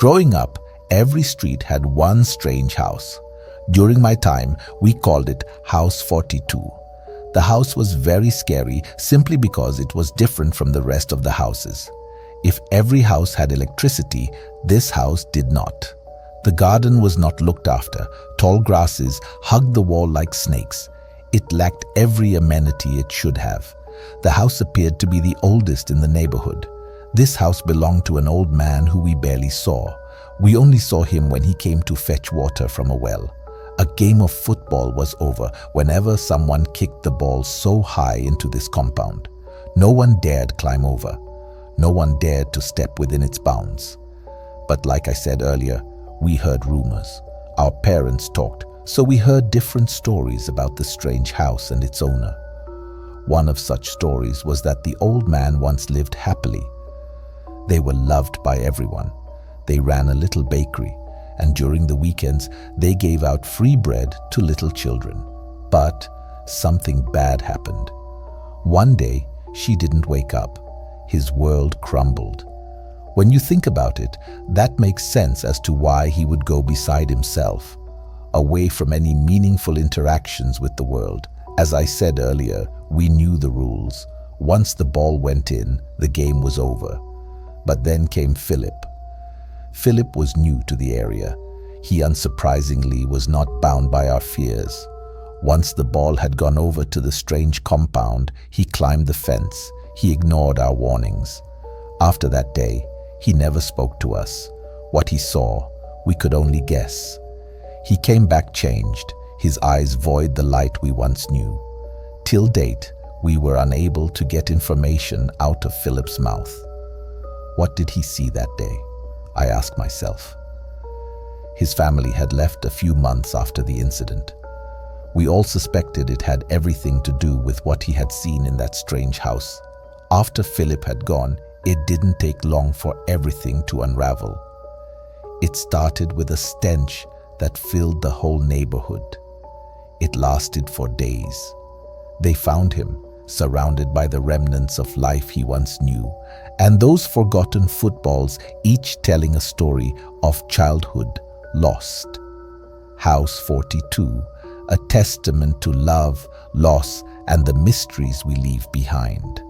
Growing up, every street had one strange house. During my time, we called it House 42. The house was very scary simply because it was different from the rest of the houses. If every house had electricity, this house did not. The garden was not looked after. Tall grasses hugged the wall like snakes. It lacked every amenity it should have. The house appeared to be the oldest in the neighborhood. This house belonged to an old man who we barely saw. We only saw him when he came to fetch water from a well. A game of football was over whenever someone kicked the ball so high into this compound. No one dared climb over. No one dared to step within its bounds. But like I said earlier, we heard rumors. Our parents talked, so we heard different stories about the strange house and its owner. One of such stories was that the old man once lived happily. They were loved by everyone. They ran a little bakery, and during the weekends, they gave out free bread to little children. But something bad happened. One day, she didn't wake up. His world crumbled. When you think about it, that makes sense as to why he would go beside himself, away from any meaningful interactions with the world. As I said earlier, we knew the rules. Once the ball went in, the game was over. But then came Philip. Philip was new to the area. He unsurprisingly was not bound by our fears. Once the ball had gone over to the strange compound, he climbed the fence. He ignored our warnings. After that day, he never spoke to us. What he saw, we could only guess. He came back changed, his eyes void the light we once knew. Till date, we were unable to get information out of Philip's mouth. What did he see that day? I asked myself. His family had left a few months after the incident. We all suspected it had everything to do with what he had seen in that strange house. After Philip had gone, it didn't take long for everything to unravel. It started with a stench that filled the whole neighborhood. It lasted for days. They found him, surrounded by the remnants of life he once knew, and those forgotten footballs, each telling a story of childhood lost. House 42, a testament to love, loss, and the mysteries we leave behind.